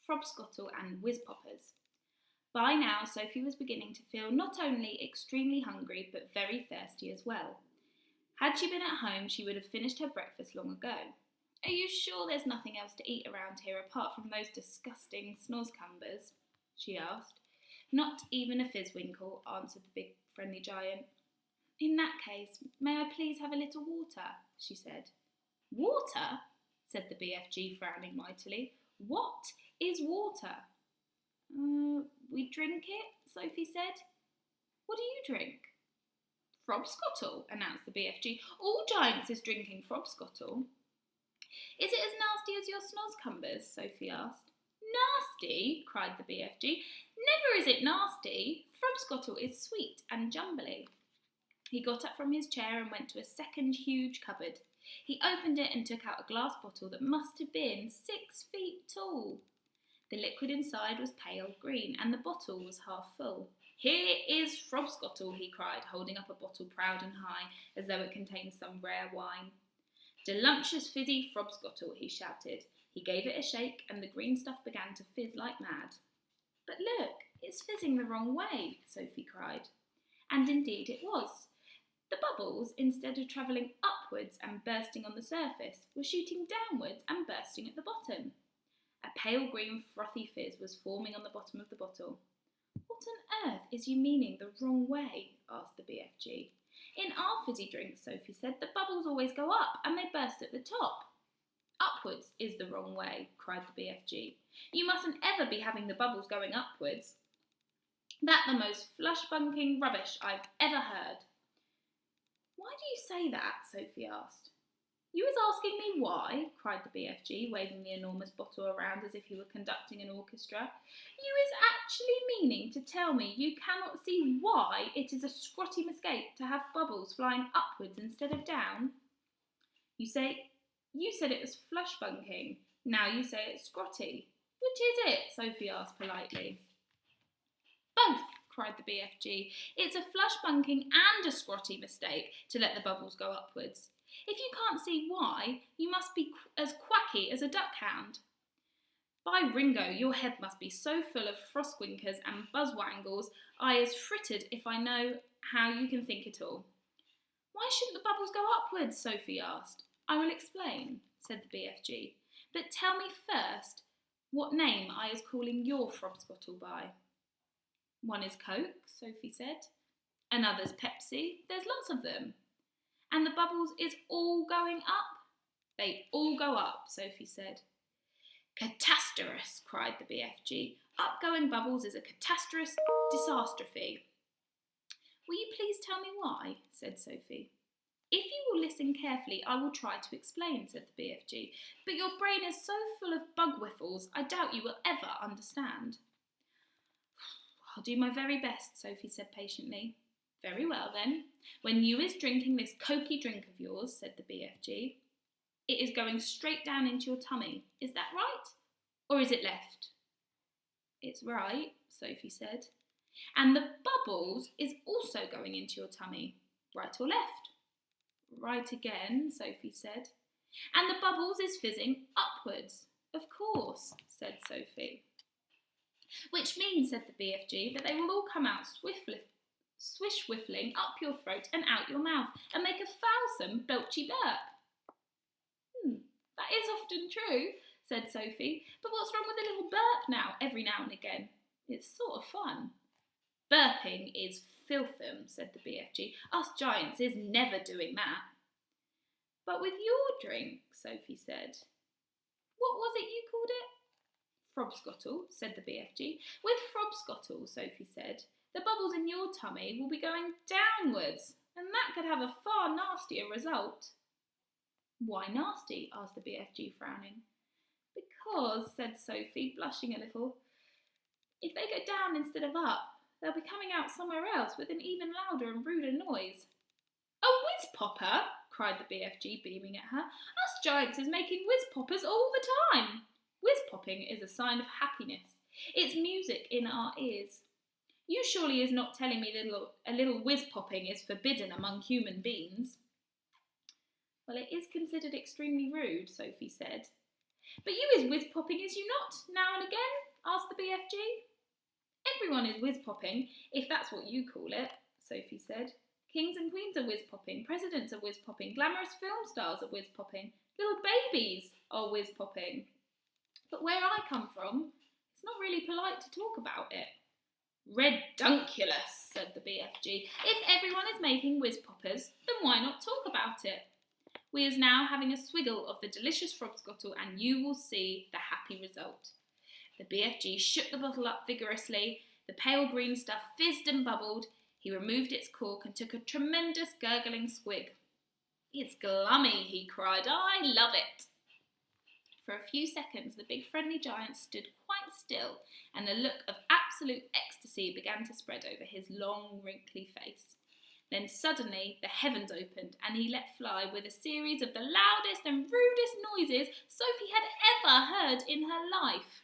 Frobscottle and Whizzpoppers. By now, Sophie was beginning to feel not only extremely hungry, but very thirsty as well. Had she been at home, she would have finished her breakfast long ago. Are you sure there's nothing else to eat around here apart from those disgusting snozzcumbers? She asked. Not even a fizzwinkle, answered the big friendly giant. In that case, may I please have a little water? She said. Water? Said the BFG, frowning mightily. What is water? We drink it, Sophie said. What do you drink? Frobscottle, announced the BFG. All giants is drinking Frobscottle. Is it as nasty as your snozzcumbers? Sophie asked. Nasty? Cried the BFG. Never is it nasty. Frobscottle is sweet and jumbly. He got up from his chair and went to a second huge cupboard. He opened it and took out a glass bottle that must have been 6 feet tall. The liquid inside was pale green, and the bottle was half full. Here is Frobscottle, he cried, holding up a bottle proud and high, as though it contained some rare wine. Delumptious fizzy Frobscottle, he shouted. He gave it a shake, and the green stuff began to fizz like mad. But look, it's fizzing the wrong way, Sophie cried. And indeed it was. The bubbles, instead of travelling upwards and bursting on the surface, were shooting downwards and bursting at the bottom. A pale green frothy fizz was forming on the bottom of the bottle. What on earth is you meaning the wrong way? Asked the BFG. In our fizzy drinks, Sophie said, the bubbles always go up and they burst at the top. Upwards is the wrong way, cried the BFG. You mustn't ever be having the bubbles going upwards. That's the most flush-bunking rubbish I've ever heard. Why do you say that? Sophie asked. You was asking me why? Cried the BFG, waving the enormous bottle around as if he were conducting an orchestra. You is actually meaning to tell me you cannot see why it is a scrotty mistake to have bubbles flying upwards instead of down? You said it was flush-bunking. Now you say it's scrotty. Which is it? Sophie asked politely. Both, cried the BFG. It's a flush-bunking and a scrotty mistake to let the bubbles go upwards. If you can't see why, you must be as quacky as a duck-hound. By Ringo, your head must be so full of frostwinkers and buzzwangles, I is frittered if I know how you can think it all. Why shouldn't the bubbles go upwards? Sophie asked. I will explain, said the BFG. But tell me first what name I is calling your Frobscottle by. One is Coke, Sophie said. Another's Pepsi. There's lots of them. And the bubbles is all going up? They all go up, Sophie said. Catasterous, cried the BFG. Upgoing bubbles is a catasterous disastrophe. Will you please tell me why? Said Sophie. If you will listen carefully, I will try to explain, said the BFG. But your brain is so full of bug whiffles, I doubt you will ever understand. I'll do my very best, Sophie said patiently. Very well, then. When you is drinking this cokey drink of yours, said the BFG, it is going straight down into your tummy. Is that right? Or is it left? It's right, Sophie said. And the bubbles is also going into your tummy. Right or left? Right again, Sophie said. And the bubbles is fizzing upwards. Of course, said Sophie. Which means, said the BFG, that they will all come out swish-whiffling up your throat and out your mouth and make a foulsome belchy burp. That is often true, said Sophie, but what's wrong with a little burp now, every now and again? It's sort of fun. Burping is filthum, said the BFG. Us giants is never doing that. But with your drink, Sophie said. What was it you called it? Frobscottle, said the BFG. With Frobscottle, Sophie said, the bubbles in your tummy will be going downwards, and that could have a far nastier result. Why nasty? Asked the BFG, frowning. Because, said Sophie, blushing a little, if they go down instead of up, they'll be coming out somewhere else with an even louder and ruder noise. A whizzpopper? Cried the BFG, beaming at her. Us giants is making whizzpoppers all the time. Whizpopping is a sign of happiness. It's music in our ears. You surely is not telling me a little whiz-popping is forbidden among human beings. Well, it is considered extremely rude, Sophie said. But you is whiz-popping, is you not, now and again? Asked the BFG. Everyone is whiz-popping, if that's what you call it, Sophie said. Kings and queens are whiz-popping, presidents are whiz-popping, glamorous film stars are whiz-popping, little babies are whiz-popping. But where I come from, it's not really polite to talk about it. Redunculous, said the BFG. If everyone is making whiz-poppers, then why not talk about it? We is now having a swiggle of the delicious Frobscottle, and you will see the happy result. The BFG shook the bottle up vigorously. The pale green stuff fizzed and bubbled. He removed its cork and took a tremendous gurgling swig. It's glummy, he cried. I love it. For a few seconds, the big friendly giant stood quite still, and a look of absolute ecstasy began to spread over his long, wrinkly face. Then suddenly the heavens opened, and he let fly with a series of the loudest and rudest noises Sophie had ever heard in her life.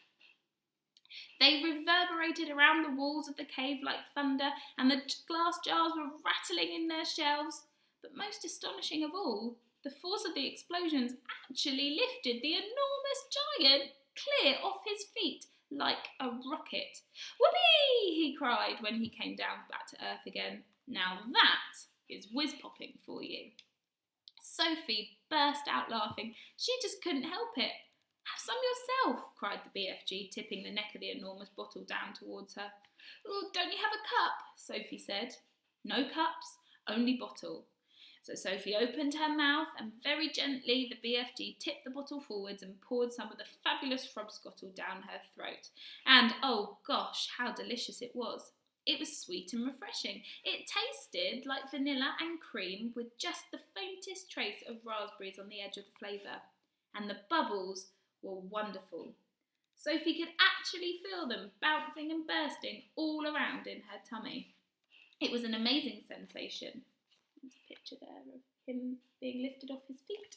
They reverberated around the walls of the cave like thunder, and the glass jars were rattling in their shelves. But most astonishing of all, the force of the explosions actually lifted the enormous giant clear off his feet like a rocket. Whoopee! He cried when he came down back to earth again. Now that is whiz-popping for you. Sophie burst out laughing. She just couldn't help it. Have some yourself, cried the BFG, tipping the neck of the enormous bottle down towards her. Oh, don't you have a cup? Sophie said. No cups, only bottle. So Sophie opened her mouth, and very gently the BFG tipped the bottle forwards and poured some of the fabulous Frobscottle down her throat. And, oh gosh, how delicious it was. It was sweet and refreshing. It tasted like vanilla and cream with just the faintest trace of raspberries on the edge of the flavour. And the bubbles were wonderful. Sophie could actually feel them bouncing and bursting all around in her tummy. It was an amazing sensation. There's a picture there of him being lifted off his feet.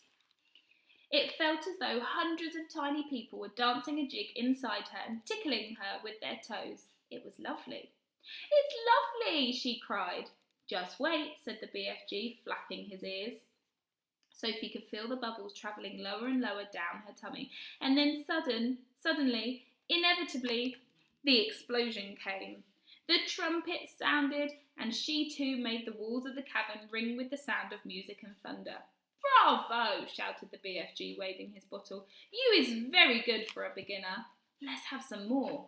It felt as though hundreds of tiny people were dancing a jig inside her and tickling her with their toes. It was lovely. It's lovely, she cried. Just wait, said the BFG, flapping his ears. Sophie could feel the bubbles travelling lower and lower down her tummy, and then suddenly, inevitably, the explosion came. The trumpet sounded, and she too made the walls of the cavern ring with the sound of music and thunder. Bravo, shouted the BFG, waving his bottle. You is very good for a beginner. Let's have some more.